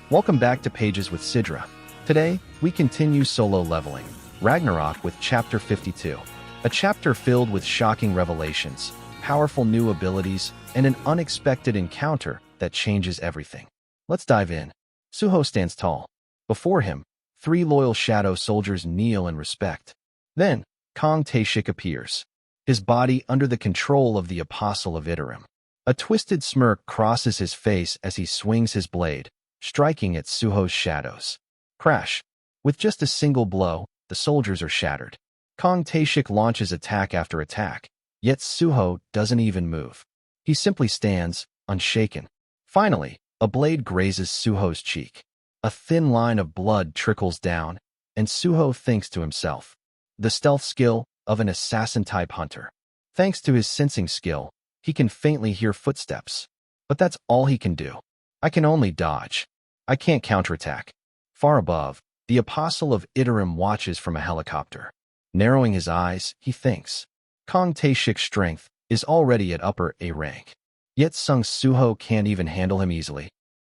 Welcome back to Pages with Sidra. Today, we continue solo leveling, Ragnarok with Chapter 52. A chapter filled with shocking revelations, powerful new abilities, and an unexpected encounter that changes everything. Let's dive in. Suho stands tall. Before him, 3 loyal shadow soldiers kneel in respect. Then, Kong Tik appears, his body under the control of the Apostle of Iterum. A twisted smirk crosses his face as he swings his blade, striking at Suho's shadows. Crash! With just a single blow, the soldiers are shattered. Kong Tik launches attack after attack, yet Suho doesn't even move. He simply stands, unshaken. Finally, a blade grazes Suho's cheek. A thin line of blood trickles down, and Suho thinks to himself, the stealth skill of an assassin-type hunter. Thanks to his sensing skill, he can faintly hear footsteps. But that's all he can do. I can only dodge. I can't counterattack. Far above, the Apostle of Iterum watches from a helicopter. Narrowing his eyes, he thinks. Kong Tik's strength is already at upper A rank. Yet Sung Suho can't even handle him easily.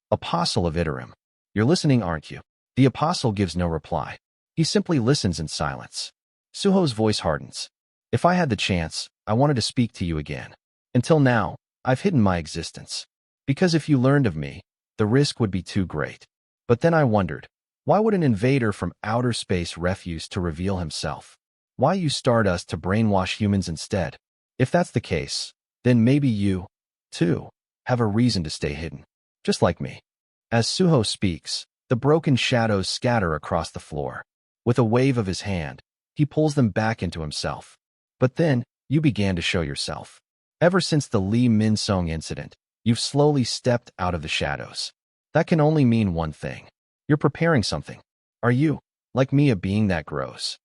Apostle of Iterum. You're listening, aren't you? The Apostle gives no reply. He simply listens in silence. Suho's voice hardens. If I had the chance, I wanted to speak to you again. Until now, I've hidden my existence. Because if you learned of me, the risk would be too great. But then I wondered, why would an invader from outer space refuse to reveal himself? Why use Stardust to brainwash humans instead? If that's the case, then maybe you, too, have a reason to stay hidden. Just like me. As Suho speaks, the broken shadows scatter across the floor. With a wave of his hand, he pulls them back into himself. But then, you began to show yourself. Ever since the Lee Min-sung incident, you've slowly stepped out of the shadows. That can only mean one thing. You're preparing something. Are you, like me, a being that grows?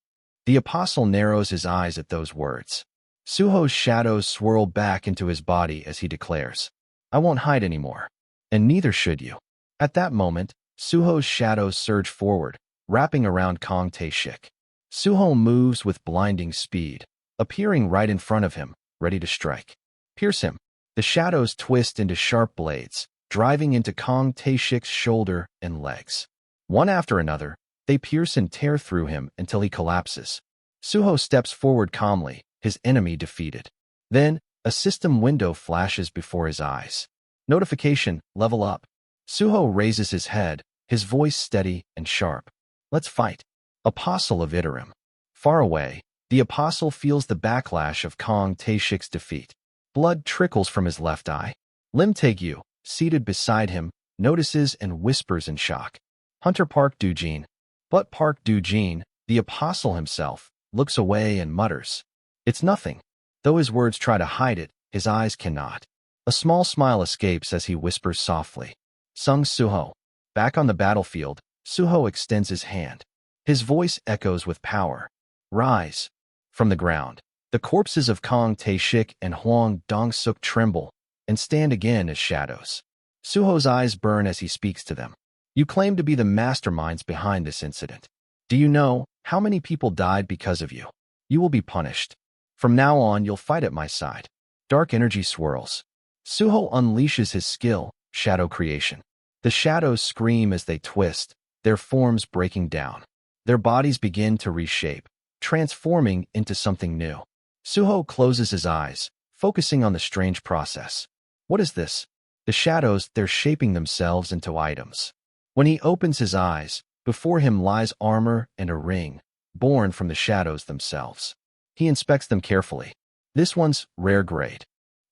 The Apostle narrows his eyes at those words. Suho's shadows swirl back into his body as he declares, I won't hide anymore. And neither should you. At that moment, Suho's shadows surge forward, wrapping around Kong Tik. Suho moves with blinding speed, appearing right in front of him, ready to strike. Pierce him. The shadows twist into sharp blades, driving into Kong Tik's shoulder and legs. One after another, they pierce and tear through him until he collapses. Suho steps forward calmly, his enemy defeated. Then, a system window flashes before his eyes. Notification, level up. Suho raises his head, his voice steady and sharp. Let's fight. Apostle of Iterum. Far away, the Apostle feels the backlash of Kong Tik's defeat. Blood trickles from his left eye. Lim Taegyu, seated beside him, notices and whispers in shock. Hunter Park Doojin. But Park Doojin, the Apostle himself, looks away and mutters. It's nothing. Though his words try to hide it, his eyes cannot. A small smile escapes as he whispers softly. Sung Suho. Back on the battlefield, Suho extends his hand. His voice echoes with power. Rise. From the ground, the corpses of Kong Tik and Hwang Dong-suk tremble and stand again as shadows. Suho's eyes burn as he speaks to them. You claim to be the masterminds behind this incident. Do you know how many people died because of you? You will be punished. From now on, you'll fight at my side. Dark energy swirls. Suho unleashes his skill, shadow creation. The shadows scream as they twist, their forms breaking down. Their bodies begin to reshape, transforming into something new. Suho closes his eyes, focusing on the strange process. What is this? The shadows, they're shaping themselves into items. When he opens his eyes, before him lies armor and a ring, born from the shadows themselves. He inspects them carefully. This one's rare grade.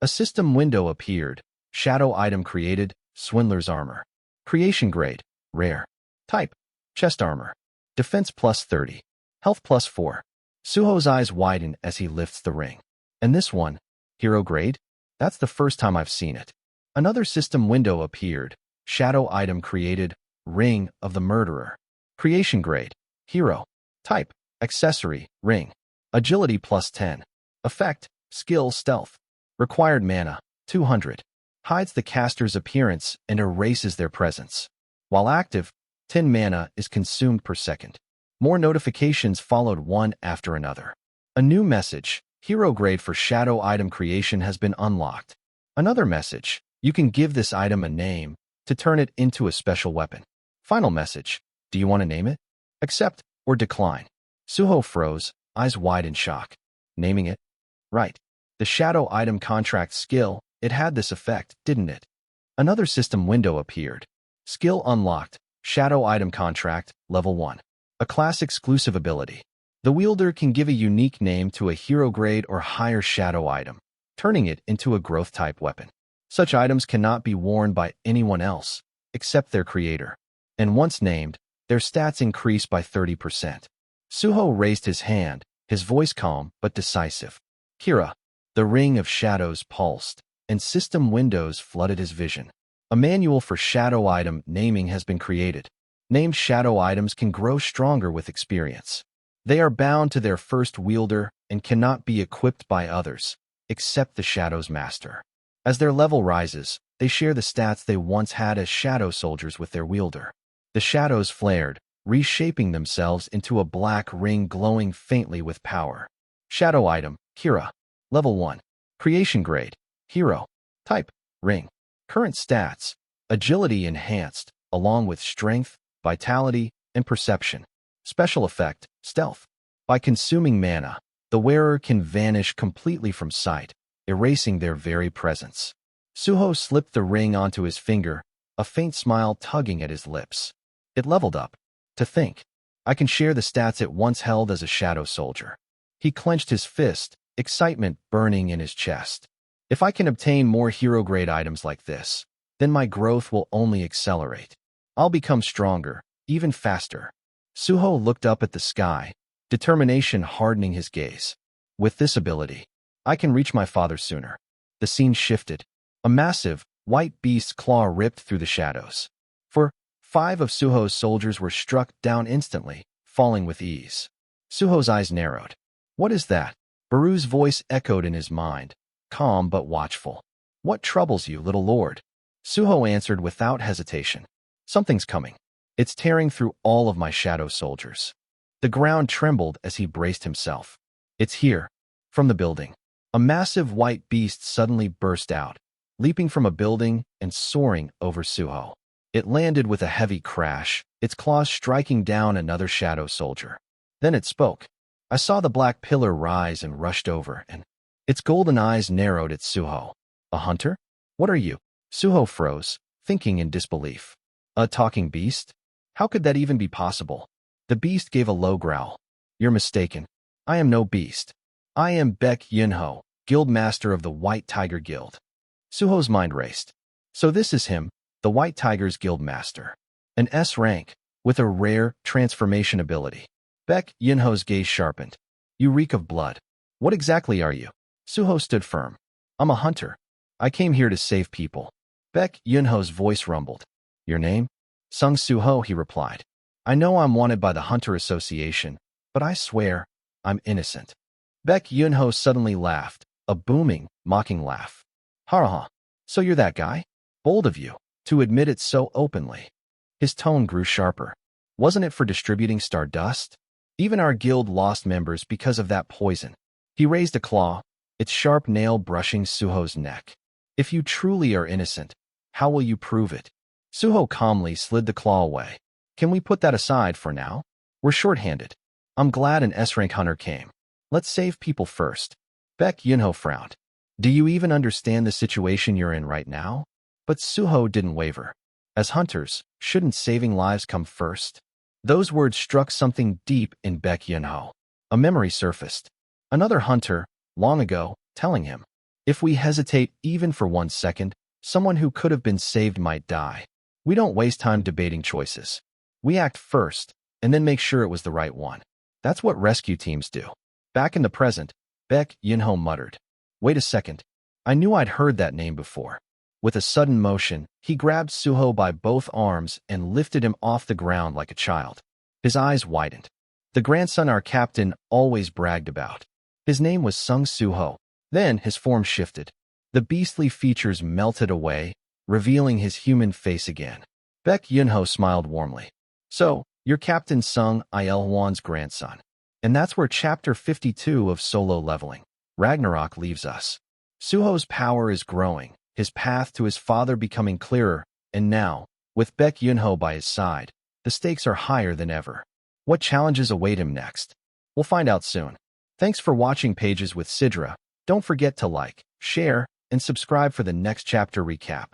A system window appeared. Shadow item created, Swindler's armor. Creation grade, rare. Type, chest armor. Defense plus 30. Health plus 4. Suho's eyes widen as he lifts the ring. And this one, hero grade? That's the first time I've seen it. Another system window appeared. Shadow item created, Ring of the Murderer. Creation grade, hero. Type, accessory, ring. Agility plus 10. Effect, skill stealth. Required mana, 200. Hides the caster's appearance and erases their presence. While active, 10 mana is consumed per second. More notifications followed one after another. A new message, hero grade for shadow item creation has been unlocked. Another message, you can give this item a name to turn it into a special weapon. Final message. Do you want to name it? Accept or decline? Suho froze, eyes wide in shock. Naming it? Right. The shadow item contract skill, it had this effect, didn't it? Another system window appeared. Skill unlocked. Shadow item contract, level 1. A class exclusive ability. The wielder can give a unique name to a hero grade or higher shadow item, turning it into a growth type weapon. Such items cannot be worn by anyone else, except their creator. And once named, their stats increase by 30%. Suho raised his hand, his voice calm but decisive. Kira. The ring of shadows pulsed, and system windows flooded his vision. A manual for shadow item naming has been created. Named shadow items can grow stronger with experience. They are bound to their first wielder and cannot be equipped by others, except the shadow's master. As their level rises, they share the stats they once had as shadow soldiers with their wielder. The shadows flared, reshaping themselves into a black ring glowing faintly with power. Shadow item, Kira. Level 1. Creation grade, hero. Type, ring. Current stats, agility enhanced, along with strength, vitality, and perception. Special effect, stealth. By consuming mana, the wearer can vanish completely from sight, erasing their very presence. Suho slipped the ring onto his finger, a faint smile tugging at his lips. It leveled up. To think, I can share the stats it once held as a shadow soldier. He clenched his fist, excitement burning in his chest. If I can obtain more hero-grade items like this, then my growth will only accelerate. I'll become stronger, even faster. Suho looked up at the sky, determination hardening his gaze. With this ability, I can reach my father sooner. The scene shifted. A massive, white beast's claw ripped through the shadows. 5 of Suho's soldiers were struck down instantly, falling with ease. Suho's eyes narrowed. What is that? Baru's voice echoed in his mind, calm but watchful. What troubles you, little lord? Suho answered without hesitation. Something's coming. It's tearing through all of my shadow soldiers. The ground trembled as he braced himself. It's here. From the building. A massive white beast suddenly burst out, leaping from a building and soaring over Suho. It landed with a heavy crash, its claws striking down another shadow soldier. Then it spoke. I saw the black pillar rise and rushed over, and its golden eyes narrowed at Suho. A hunter? What are you? Suho froze, thinking in disbelief. A talking beast? How could that even be possible? The beast gave a low growl. You're mistaken. I am no beast. I am Beck Yinho, guildmaster of the White Tiger Guild. Suho's mind raced. So this is him, the White Tiger's guildmaster. An S rank, with a rare transformation ability. Beck Yinho's gaze sharpened. You reek of blood. What exactly are you? Suho stood firm. I'm a hunter. I came here to save people. Beck Yinho's voice rumbled. Your name? Sung Suho, he replied. I know I'm wanted by the Hunter Association, but I swear, I'm innocent. Beck Yinho suddenly laughed, a booming, mocking laugh. Ha ha. So you're that guy? Bold of you, to admit it so openly. His tone grew sharper. Wasn't it for distributing stardust? Even our guild lost members because of that poison. He raised a claw, its sharp nail brushing Suho's neck. If you truly are innocent, how will you prove it? Suho calmly slid the claw away. Can we put that aside for now? We're short-handed. I'm glad an S-rank hunter came. Let's save people first. Beck Yinho frowned. Do you even understand the situation you're in right now? But Suho didn't waver. As hunters, shouldn't saving lives come first? Those words struck something deep in Beck Yinho. A memory surfaced. Another hunter, long ago, telling him, if we hesitate even for 1 second, someone who could have been saved might die. We don't waste time debating choices. We act first, and then make sure it was the right one. That's what rescue teams do. Back in the present, Beck Yinho muttered. Wait a second. I knew I'd heard that name before. With a sudden motion, he grabbed Suho by both arms and lifted him off the ground like a child. His eyes widened. The grandson our captain always bragged about. His name was Sung Suho. Then his form shifted. The beastly features melted away, revealing his human face again. Beck Yinho smiled warmly. So, you're Captain Sung Il-hwan's grandson. And that's where Chapter 52 of Solo Leveling, Ragnarok, leaves us. Suho's power is growing, his path to his father becoming clearer, and now, with Beck Yinho by his side, The stakes are higher than ever. What challenges await him next? We'll find out soon. Thanks for watching Pages with Sidra. Don't forget to like, share, and subscribe for the next chapter recap.